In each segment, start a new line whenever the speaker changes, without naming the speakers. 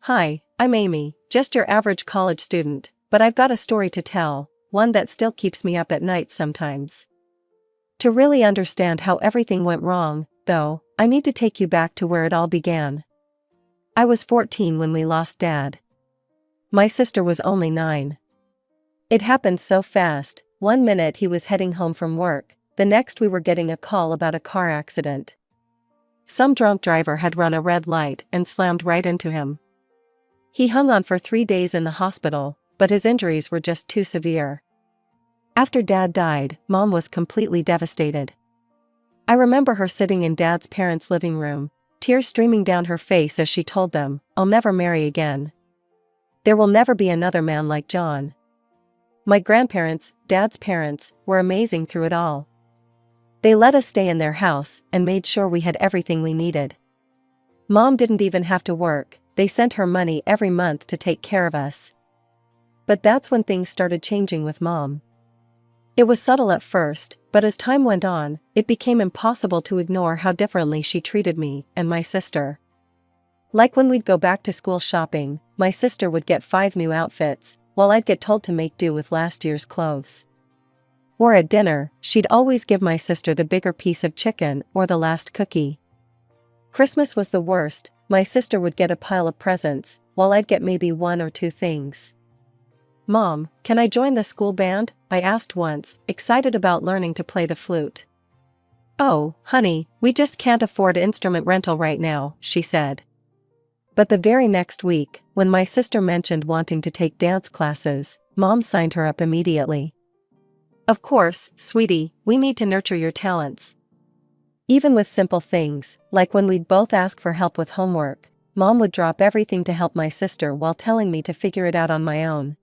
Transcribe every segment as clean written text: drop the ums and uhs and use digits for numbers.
Hi, I'm Amy, just your average college student, but I've got a story to tell, one that still keeps me up at night sometimes. To really understand how everything went wrong, though, I need to take you back to where it all began. I was 14 when we lost Dad. My sister was only 9. It happened so fast. One minute he was heading home from work, the next we were getting a call about a car accident. Some drunk driver had run a red light and slammed right into him. He hung on for 3 days in the hospital, but his injuries were just too severe. After Dad died, Mom was completely devastated. I remember her sitting in Dad's parents' living room, tears streaming down her face as she told them, "I'll never marry again. There will never be another man like John." My grandparents, Dad's parents, were amazing through it all. They let us stay in their house and made sure we had everything we needed. Mom didn't even have to work, they sent her money every month to take care of us. But that's when things started changing with Mom. It was subtle at first, but as time went on, it became impossible to ignore how differently she treated me and my sister. Like when we'd go back to school shopping, my sister would get 5 new outfits, while I'd get told to make do with last year's clothes. Or at dinner, she'd always give my sister the bigger piece of chicken or the last cookie. Christmas was the worst. My sister would get a pile of presents, while I'd get maybe 1 or 2 things. "Mom, can I join the school band?" I asked once, excited about learning to play the flute. "Oh, honey, we just can't afford instrument rental right now," she said. But the very next week, when my sister mentioned wanting to take dance classes, Mom signed her up immediately. "Of course, sweetie, we need to nurture your talents." Even with simple things, like when we'd both ask for help with homework, Mom would drop everything to help my sister while telling me to figure it out on my own.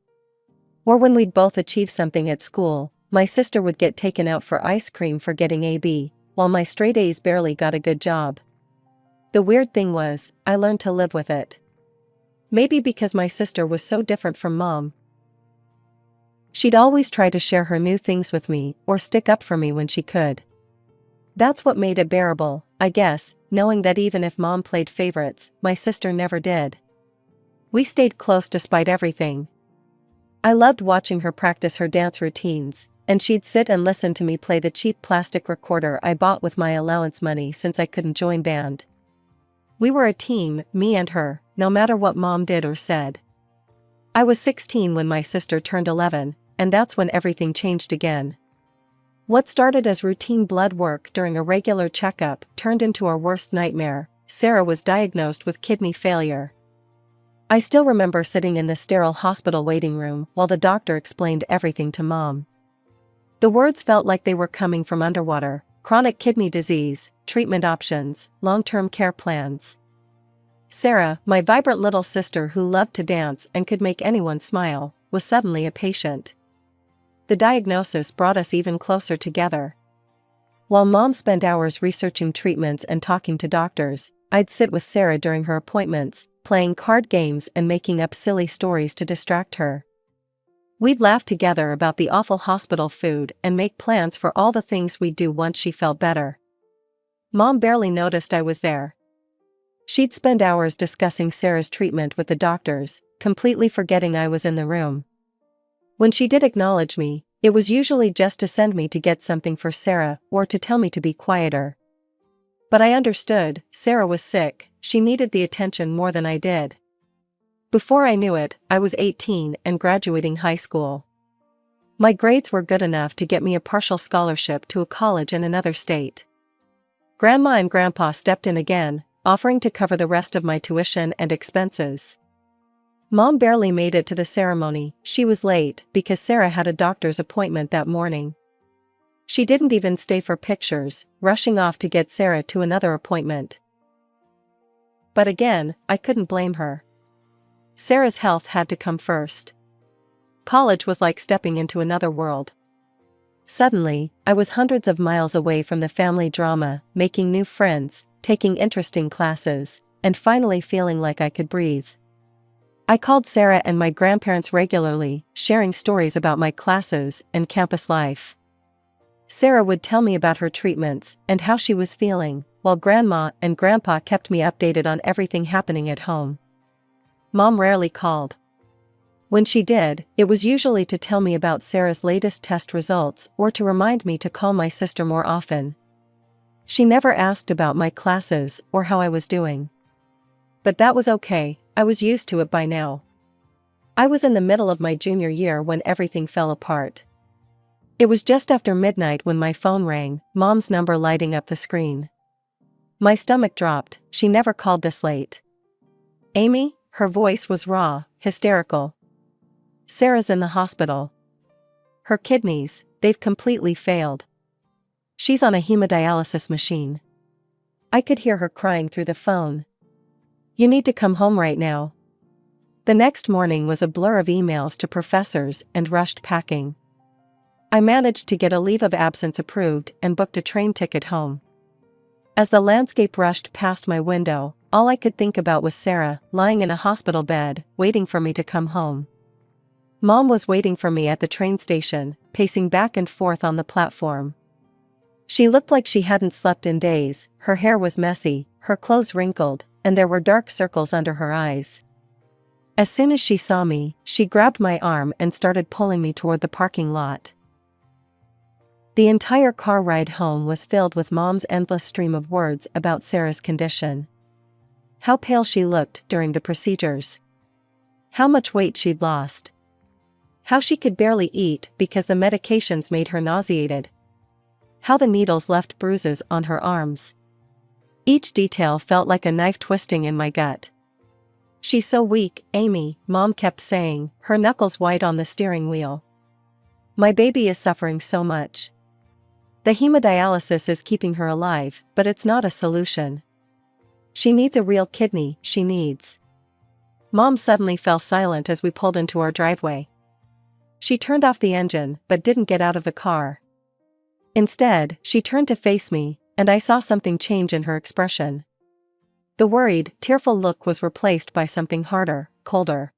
Or when we'd both achieve something at school, my sister would get taken out for ice cream for getting a B, while my straight A's barely got a good job. The weird thing was, I learned to live with it. Maybe because my sister was so different from Mom. She'd always try to share her new things with me or stick up for me when she could. That's what made it bearable, I guess, knowing that even if Mom played favorites, my sister never did. We stayed close despite everything. I loved watching her practice her dance routines, and she'd sit and listen to me play the cheap plastic recorder I bought with my allowance money since I couldn't join band. We were a team, me and her, no matter what Mom did or said. I was 16 when my sister turned 11, and that's when everything changed again. What started as routine blood work during a regular checkup turned into our worst nightmare. Sarah was diagnosed with kidney failure. I still remember sitting in the sterile hospital waiting room while the doctor explained everything to Mom. The words felt like they were coming from underwater: chronic kidney disease, treatment options, long-term care plans. Sarah, my vibrant little sister who loved to dance and could make anyone smile, was suddenly a patient. The diagnosis brought us even closer together. While Mom spent hours researching treatments and talking to doctors, I'd sit with Sarah during her appointments, playing card games and making up silly stories to distract her. We'd laugh together about the awful hospital food and make plans for all the things we'd do once she felt better. Mom barely noticed I was there. She'd spend hours discussing Sarah's treatment with the doctors, completely forgetting I was in the room. When she did acknowledge me, it was usually just to send me to get something for Sarah or to tell me to be quieter. But I understood, Sarah was sick, she needed the attention more than I did. Before I knew it, I was 18 and graduating high school. My grades were good enough to get me a partial scholarship to a college in another state. Grandma and Grandpa stepped in again, offering to cover the rest of my tuition and expenses. Mom barely made it to the ceremony. She was late because Sarah had a doctor's appointment that morning. She didn't even stay for pictures, rushing off to get Sarah to another appointment. But again, I couldn't blame her. Sarah's health had to come first. College was like stepping into another world. Suddenly, I was hundreds of miles away from the family drama, making new friends, taking interesting classes, and finally feeling like I could breathe. I called Sarah and my grandparents regularly, sharing stories about my classes and campus life. Sarah would tell me about her treatments and how she was feeling, while Grandma and Grandpa kept me updated on everything happening at home. Mom rarely called. When she did, it was usually to tell me about Sarah's latest test results or to remind me to call my sister more often. She never asked about my classes or how I was doing. But that was okay, I was used to it by now. I was in the middle of my junior year when everything fell apart. It was just after midnight when my phone rang, Mom's number lighting up the screen. My stomach dropped, she never called this late. Amy? Her voice was raw, hysterical. Sarah's in the hospital. Her kidneys, they've completely failed. She's on a hemodialysis machine. I could hear her crying through the phone. You need to come home right now. The next morning was a blur of emails to professors and rushed packing. I managed to get a leave of absence approved and booked a train ticket home. As the landscape rushed past my window, all I could think about was Sarah, lying in a hospital bed, waiting for me to come home. Mom was waiting for me at the train station, pacing back and forth on the platform. She looked like she hadn't slept in days, her hair was messy, her clothes wrinkled, and there were dark circles under her eyes. As soon as she saw me, she grabbed my arm and started pulling me toward the parking lot. The entire car ride home was filled with Mom's endless stream of words about Sarah's condition. How pale she looked during the procedures. How much weight she'd lost. How she could barely eat because the medications made her nauseated. How the needles left bruises on her arms. Each detail felt like a knife twisting in my gut. She's so weak, Amy, Mom kept saying, her knuckles white on the steering wheel. My baby is suffering so much. The hemodialysis is keeping her alive, but it's not a solution. She needs a real kidney, she needs. Mom suddenly fell silent as we pulled into our driveway. She turned off the engine, but didn't get out of the car. Instead, she turned to face me, and I saw something change in her expression. The worried, tearful look was replaced by something harder, colder.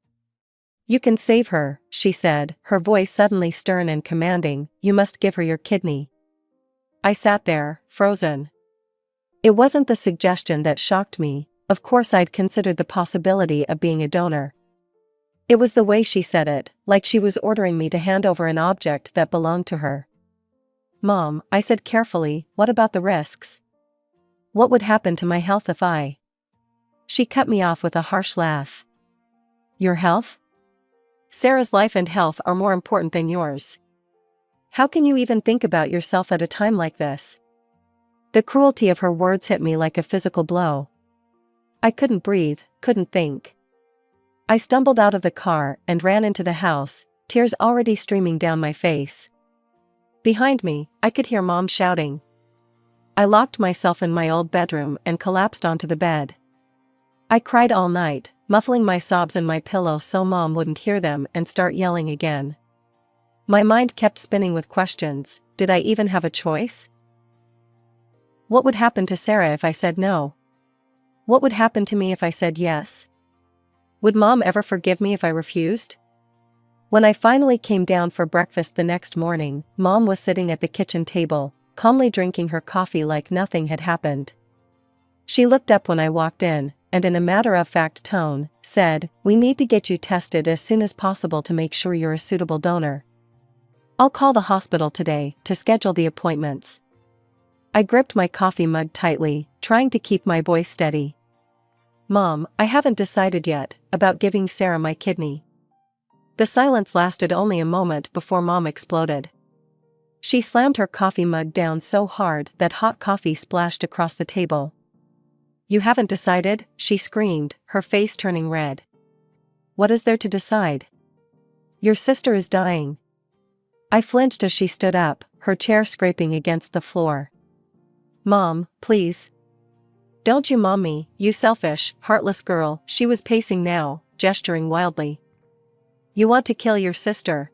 You can save her, she said, her voice suddenly stern and commanding, you must give her your kidney. I sat there, frozen. It wasn't the suggestion that shocked me, of course I'd considered the possibility of being a donor. It was the way she said it, like she was ordering me to hand over an object that belonged to her. Mom, I said carefully, what about the risks? What would happen to my health if I... She cut me off with a harsh laugh. Your health? Sarah's life and health are more important than yours. How can you even think about yourself at a time like this? The cruelty of her words hit me like a physical blow. I couldn't breathe, couldn't think. I stumbled out of the car and ran into the house, tears already streaming down my face. Behind me, I could hear Mom shouting. I locked myself in my old bedroom and collapsed onto the bed. I cried all night, muffling my sobs in my pillow so Mom wouldn't hear them and start yelling again. My mind kept spinning with questions. Did I even have a choice? What would happen to Sarah if I said no? What would happen to me if I said yes? Would Mom ever forgive me if I refused? When I finally came down for breakfast the next morning, Mom was sitting at the kitchen table, calmly drinking her coffee like nothing had happened. She looked up when I walked in, and in a matter-of-fact tone, said, "We need to get you tested as soon as possible to make sure you're a suitable donor. I'll call the hospital today to schedule the appointments." I gripped my coffee mug tightly, trying to keep my voice steady. Mom, I haven't decided yet about giving Sarah my kidney. The silence lasted only a moment before Mom exploded. She slammed her coffee mug down so hard that hot coffee splashed across the table. You haven't decided? She screamed, her face turning red. What is there to decide? Your sister is dying. I flinched as she stood up, her chair scraping against the floor. Mom, please. Don't you mom me, you selfish, heartless girl, she was pacing now, gesturing wildly. You want to kill your sister.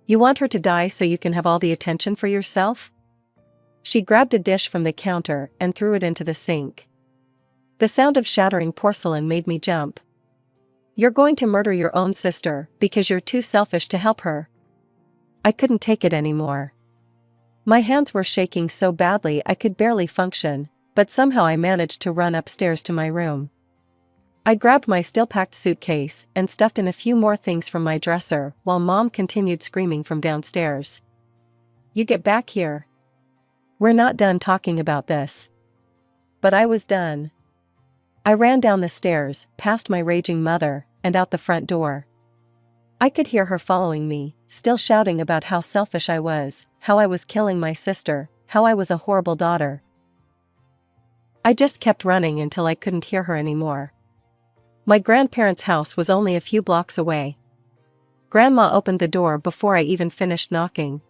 You want her to die so you can have all the attention for yourself? She grabbed a dish from the counter and threw it into the sink. The sound of shattering porcelain made me jump. You're going to murder your own sister because you're too selfish to help her. I couldn't take it anymore. My hands were shaking so badly I could barely function, but somehow I managed to run upstairs to my room. I grabbed my still-packed suitcase and stuffed in a few more things from my dresser while Mom continued screaming from downstairs. "You get back here. We're not done talking about this." But I was done. I ran down the stairs, past my raging mother, and out the front door. I could hear her following me, still shouting about how selfish I was, how I was killing my sister, how I was a horrible daughter. I just kept running until I couldn't hear her anymore. My grandparents' house was only a few blocks away. Grandma opened the door before I even finished knocking.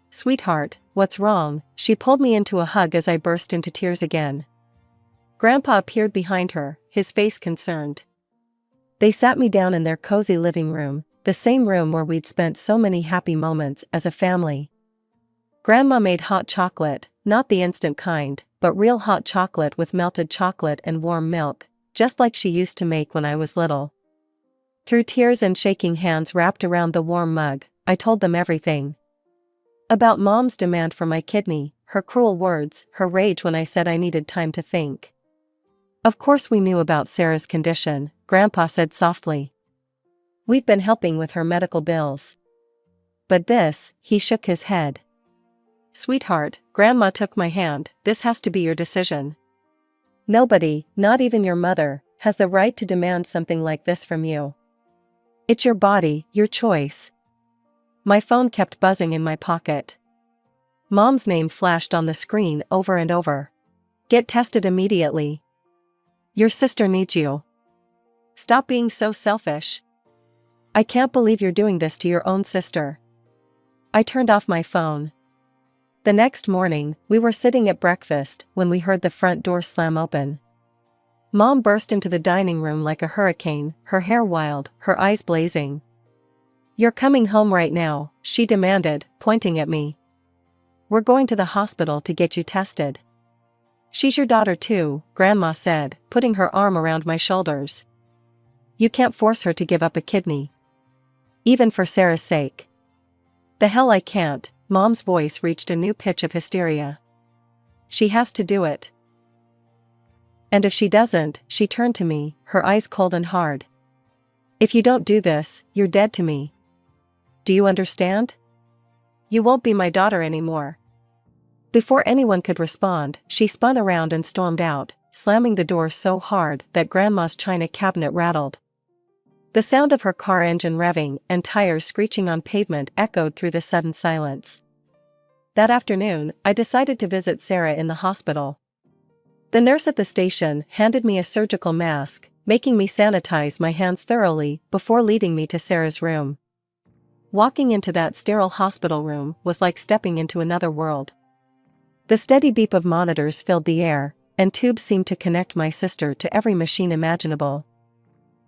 "Sweetheart, what's wrong?" She pulled me into a hug as I burst into tears again. Grandpa appeared behind her, his face concerned. They sat me down in their cozy living room, the same room where we'd spent so many happy moments as a family. Grandma made hot chocolate, not the instant kind, but real hot chocolate with melted chocolate and warm milk, just like she used to make when I was little. Through tears and shaking hands wrapped around the warm mug, I told them everything. About Mom's demand for my kidney, her cruel words, her rage when I said I needed time to think. "Of course we knew about Sarah's condition," Grandpa said softly. "We'd been helping with her medical bills. But this," he shook his head. "Sweetheart," Grandma took my hand, "this has to be your decision. Nobody, not even your mother, has the right to demand something like this from you. It's your body, your choice." My phone kept buzzing in my pocket. Mom's name flashed on the screen over and over. "Get tested immediately. Your sister needs you. Stop being so selfish. I can't believe you're doing this to your own sister." I turned off my phone. The next morning, we were sitting at breakfast when we heard the front door slam open. Mom burst into the dining room like a hurricane, her hair wild, her eyes blazing. "You're coming home right now," she demanded, pointing at me. "We're going to the hospital to get you tested." "She's your daughter too," Grandma said, putting her arm around my shoulders. "You can't force her to give up a kidney. Even for Sarah's sake." "The hell I can't," Mom's voice reached a new pitch of hysteria. "She has to do it. And if she doesn't," she turned to me, her eyes cold and hard. "If you don't do this, you're dead to me. Do you understand? You won't be my daughter anymore." Before anyone could respond, she spun around and stormed out, slamming the door so hard that Grandma's china cabinet rattled. The sound of her car engine revving and tires screeching on pavement echoed through the sudden silence. That afternoon, I decided to visit Sarah in the hospital. The nurse at the station handed me a surgical mask, making me sanitize my hands thoroughly before leading me to Sarah's room. Walking into that sterile hospital room was like stepping into another world. The steady beep of monitors filled the air, and tubes seemed to connect my sister to every machine imaginable.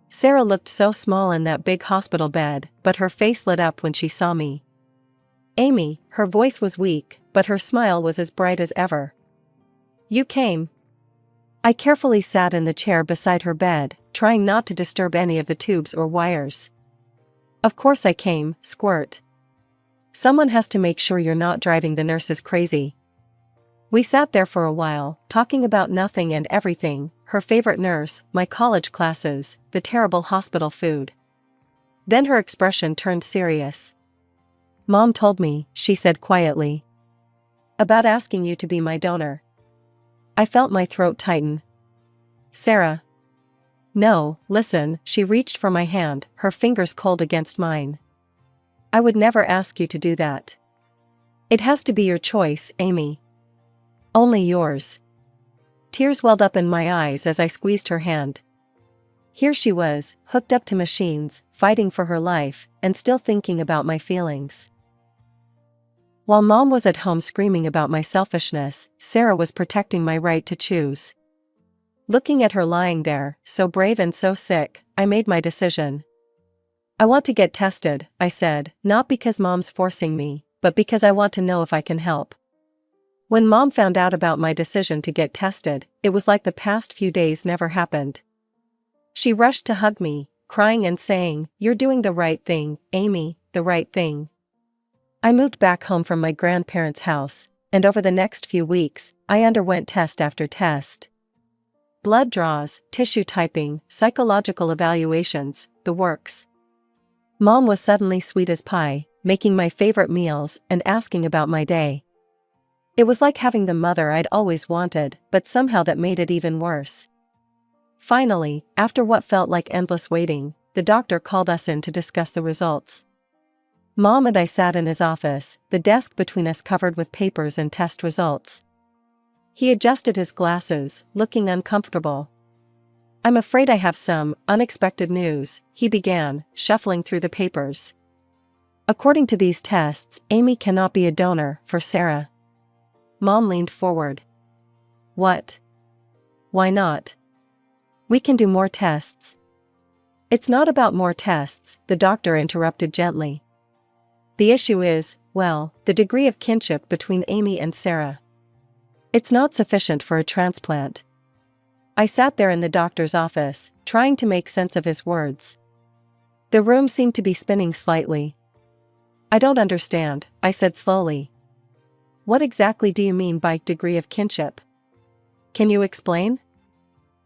Sarah looked so small in that big hospital bed, but her face lit up when she saw me. "Amy," her voice was weak, but her smile was as bright as ever. "You came." I carefully sat in the chair beside her bed, trying not to disturb any of the tubes or wires. "Of course I came, Squirt. Someone has to make sure you're not driving the nurses crazy." We sat there for a while, talking about nothing and everything, her favorite nurse, my college classes, the terrible hospital food. Then her expression turned serious. "Mom told me," she said quietly, "about asking you to be my donor." I felt my throat tighten. "Sarah." "No, listen," she reached for my hand, her fingers cold against mine. "I would never ask you to do that. It has to be your choice, Amy. Only yours." Tears welled up in my eyes as I squeezed her hand. Here she was, hooked up to machines, fighting for her life, and still thinking about my feelings. While Mom was at home screaming about my selfishness, Sarah was protecting my right to choose. Looking at her lying there, so brave and so sick, I made my decision. "I want to get tested," I said, "not because Mom's forcing me, but because I want to know if I can help." When Mom found out about my decision to get tested, it was like the past few days never happened. She rushed to hug me, crying and saying, "You're doing the right thing, Amy, the right thing." I moved back home from my grandparents' house, and over the next few weeks, I underwent test after test. Blood draws, tissue typing, psychological evaluations, the works. Mom was suddenly sweet as pie, making my favorite meals and asking about my day. It was like having the mother I'd always wanted, but somehow that made it even worse. Finally, after what felt like endless waiting, the doctor called us in to discuss the results. Mom and I sat in his office, the desk between us covered with papers and test results. He adjusted his glasses, looking uncomfortable. "I'm afraid I have some unexpected news," he began, shuffling through the papers. "According to these tests, Amy cannot be a donor for Sarah." Mom leaned forward. "What? Why not? We can do more tests." "It's not about more tests," the doctor interrupted gently. "The issue is, well, the degree of kinship between Amy and Sarah. It's not sufficient for a transplant." I sat there in the doctor's office, trying to make sense of his words. The room seemed to be spinning slightly. "I don't understand," I said slowly. "What exactly do you mean by degree of kinship? Can you explain?"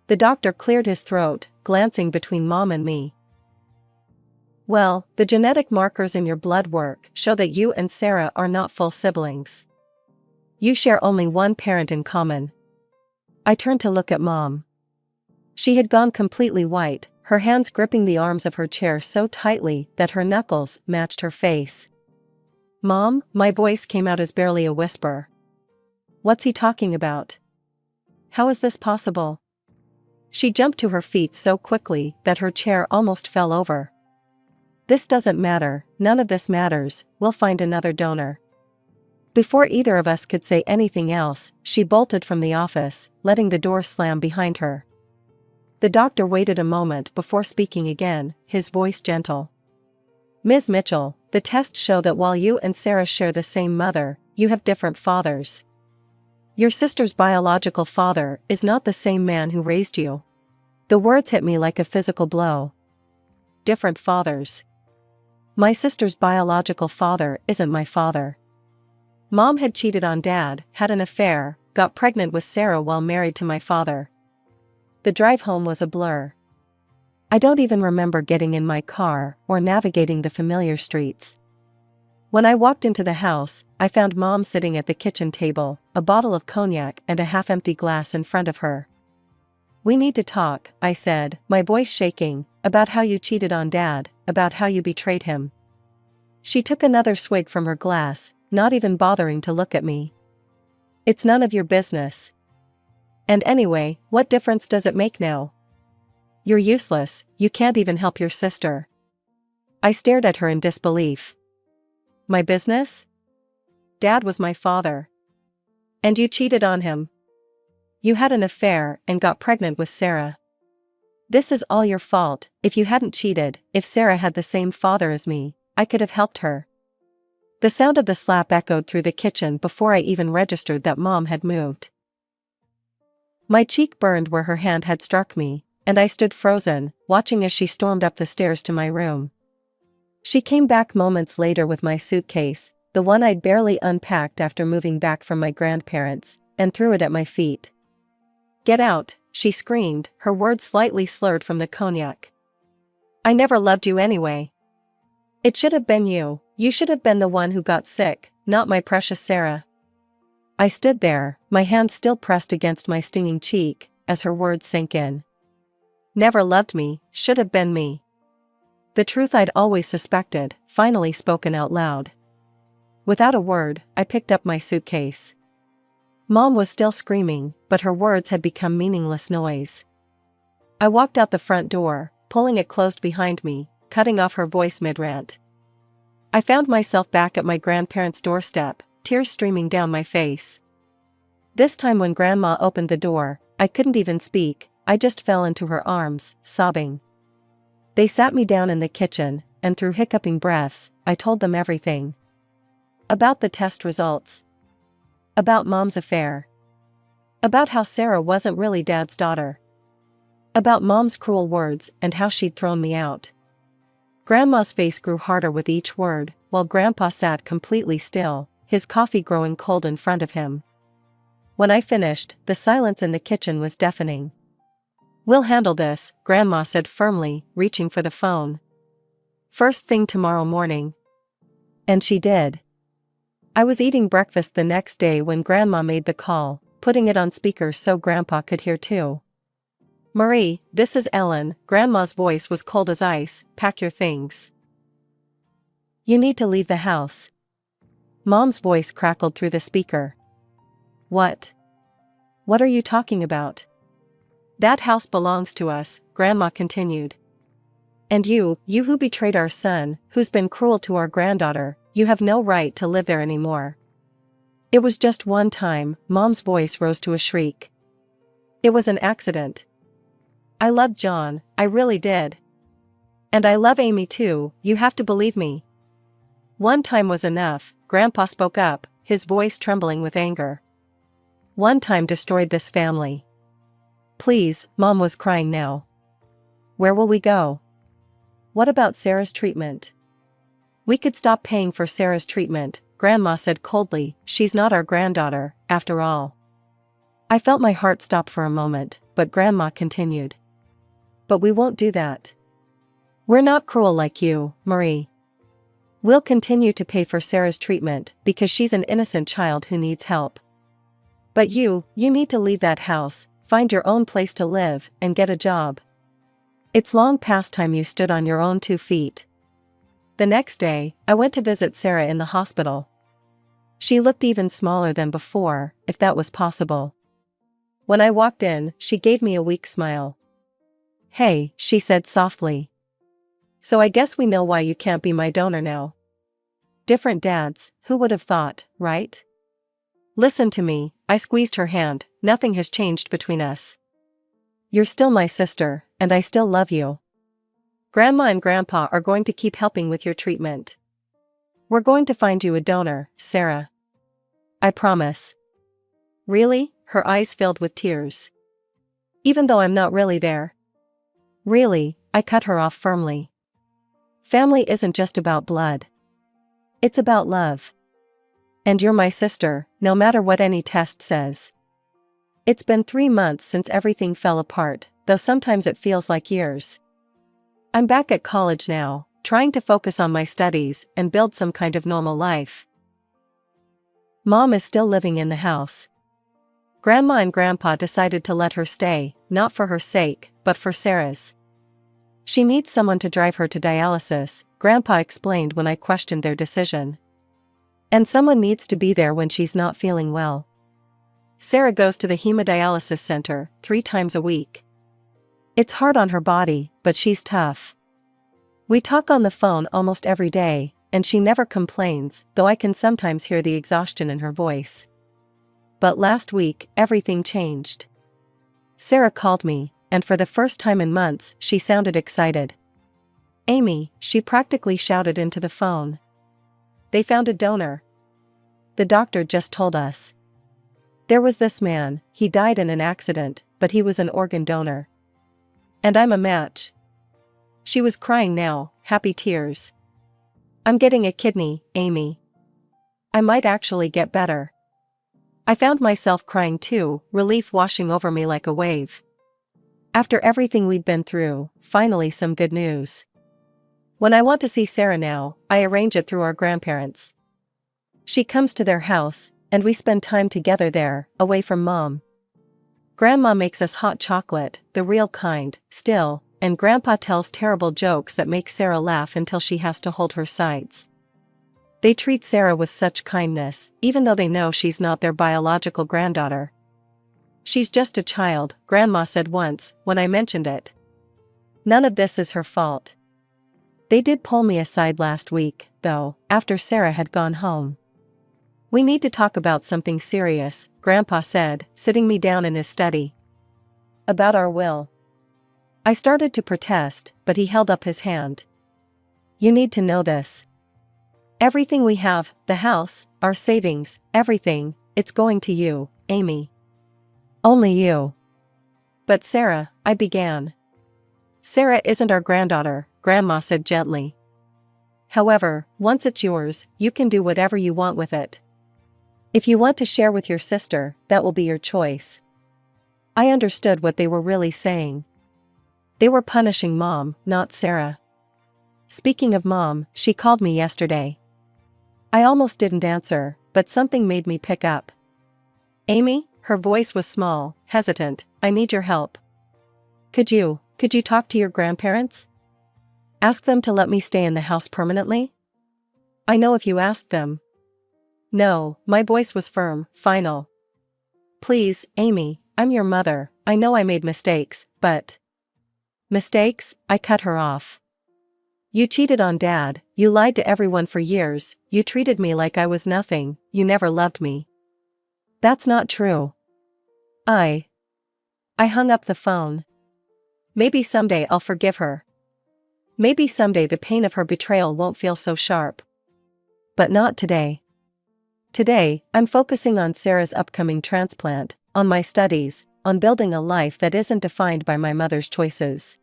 The doctor cleared his throat, glancing between Mom and me. "Well, the genetic markers in your blood work show that you and Sarah are not full siblings. You share only one parent in common." I turned to look at Mom. She had gone completely white, her hands gripping the arms of her chair so tightly that her knuckles matched her face. "Mom," my voice came out as barely a whisper. "What's he talking about? How is this possible?" She jumped to her feet so quickly that her chair almost fell over. "This doesn't matter, none of this matters, we'll find another donor." Before either of us could say anything else, she bolted from the office, letting the door slam behind her. The doctor waited a moment before speaking again, his voice gentle. "Ms. Mitchell, the tests show that while you and Sarah share the same mother, you have different fathers. Your sister's biological father is not the same man who raised you." The words hit me like a physical blow. Different fathers. My sister's biological father isn't my father. Mom had cheated on Dad, had an affair, got pregnant with Sarah while married to my father. The drive home was a blur. I don't even remember getting in my car or navigating the familiar streets. When I walked into the house, I found Mom sitting at the kitchen table, a bottle of cognac and a half-empty glass in front of her. "We need to talk," I said, my voice shaking, "about how you cheated on Dad, about how you betrayed him." She took another swig from her glass, not even bothering to look at me. "It's none of your business. And anyway, what difference does it make now? You're useless, you can't even help your sister." I stared at her in disbelief. "My business? Dad was my father. And you cheated on him. You had an affair and got pregnant with Sarah. This is all your fault. If you hadn't cheated, if Sarah had the same father as me, I could have helped her." The sound of the slap echoed through the kitchen before I even registered that Mom had moved. My cheek burned where her hand had struck me, and I stood frozen, watching as she stormed up the stairs to my room. She came back moments later with my suitcase, the one I'd barely unpacked after moving back from my grandparents, and threw it at my feet. "Get out," she screamed, her words slightly slurred from the cognac. "I never loved you anyway. It should have been you. You should have been the one who got sick, not my precious Sarah." I stood there, my hand still pressed against my stinging cheek, as her words sank in. Never loved me, should have been me. The truth I'd always suspected, finally spoken out loud. Without a word, I picked up my suitcase. Mom was still screaming, but her words had become meaningless noise. I walked out the front door, pulling it closed behind me, cutting off her voice mid-rant. I found myself back at my grandparents' doorstep, tears streaming down my face. This time when Grandma opened the door, I couldn't even speak, I just fell into her arms, sobbing. They sat me down in the kitchen, and through hiccuping breaths, I told them everything. About the test results. About Mom's affair. About how Sarah wasn't really Dad's daughter. About Mom's cruel words and how she'd thrown me out. Grandma's face grew harder with each word, while Grandpa sat completely still, his coffee growing cold in front of him. When I finished, the silence in the kitchen was deafening. We'll handle this, Grandma said firmly, reaching for the phone. First thing tomorrow morning. And she did. I was eating breakfast the next day when Grandma made the call, putting it on speaker so Grandpa could hear too. Marie, this is Ellen. Grandma's voice was cold as ice. Pack your things. You need to leave the house. Mom's voice crackled through the speaker. What? What are you talking about? That house belongs to us, Grandma continued. And you who betrayed our son, who's been cruel to our granddaughter, you have no right to live there anymore. It was just one time. Mom's voice rose to a shriek. It was an accident. I loved John, I really did. And I love Amy too, you have to believe me. One time was enough, Grandpa spoke up, his voice trembling with anger. One time destroyed this family. Please, Mom was crying now. Where will we go? What about Sarah's treatment? We could stop paying for Sarah's treatment, Grandma said coldly. She's not our granddaughter, after all. I felt my heart stop for a moment, but Grandma continued. But we won't do that. We're not cruel like you, Marie. We'll continue to pay for Sarah's treatment because she's an innocent child who needs help. But you need to leave that house, find your own place to live, and get a job. It's long past time you stood on your own 2 feet. The next day, I went to visit Sarah in the hospital. She looked even smaller than before, if that was possible. When I walked in, she gave me a weak smile. Hey, she said softly. So I guess we know why you can't be my donor now. Different dads, who would have thought, right? Listen to me, I squeezed her hand, nothing has changed between us. You're still my sister, and I still love you. Grandma and Grandpa are going to keep helping with your treatment. We're going to find you a donor, Sarah. I promise. Really? Her eyes filled with tears. Even though I'm not really there? Really, I cut her off firmly. Family isn't just about blood. It's about love. And you're my sister, no matter what any test says. It's been 3 months since everything fell apart, though sometimes it feels like years. I'm back at college now, trying to focus on my studies and build some kind of normal life. Mom is still living in the house. Grandma and Grandpa decided to let her stay, not for her sake, but for Sarah's. She needs someone to drive her to dialysis, Grandpa explained when I questioned their decision. And someone needs to be there when she's not feeling well. Sarah goes to the hemodialysis center 3 times a week. It's hard on her body, but she's tough. We talk on the phone almost every day, and she never complains, though I can sometimes hear the exhaustion in her voice. But last week, everything changed. Sarah called me, and for the first time in months, she sounded excited. Amy, she practically shouted into the phone. They found a donor. The doctor just told us. There was this man, he died in an accident, but he was an organ donor. And I'm a match. She was crying now, happy tears. I'm getting a kidney, Amy. I might actually get better. I found myself crying too, relief washing over me like a wave. After everything we'd been through, finally some good news. When I want to see Sarah now, I arrange it through our grandparents. She comes to their house, and we spend time together there, away from Mom. Grandma makes us hot chocolate, the real kind, still, and Grandpa tells terrible jokes that make Sarah laugh until she has to hold her sides. They treat Sarah with such kindness, even though they know she's not their biological granddaughter. She's just a child, Grandma said once, when I mentioned it. None of this is her fault. They did pull me aside last week, though, after Sarah had gone home. We need to talk about something serious, Grandpa said, sitting me down in his study. About our will. I started to protest, but he held up his hand. You need to know this. Everything we have, the house, our savings, everything, it's going to you, Amy. Only you. But Sarah, I began. Sarah isn't our granddaughter, Grandma said gently. However, once it's yours, you can do whatever you want with it. If you want to share with your sister, that will be your choice. I understood what they were really saying. They were punishing Mom, not Sarah. Speaking of Mom, she called me yesterday. I almost didn't answer, but something made me pick up. Amy, her voice was small, hesitant, I need your help. Could you talk to your grandparents? Ask them to let me stay in the house permanently? I know if you asked them. No, my voice was firm, final. Please, Amy, I'm your mother, I know I made mistakes, but... Mistakes? I cut her off. You cheated on Dad, you lied to everyone for years, you treated me like I was nothing, you never loved me. That's not true. I hung up the phone. Maybe someday I'll forgive her. Maybe someday the pain of her betrayal won't feel so sharp. But not today. Today, I'm focusing on Sarah's upcoming transplant, on my studies, on building a life that isn't defined by my mother's choices.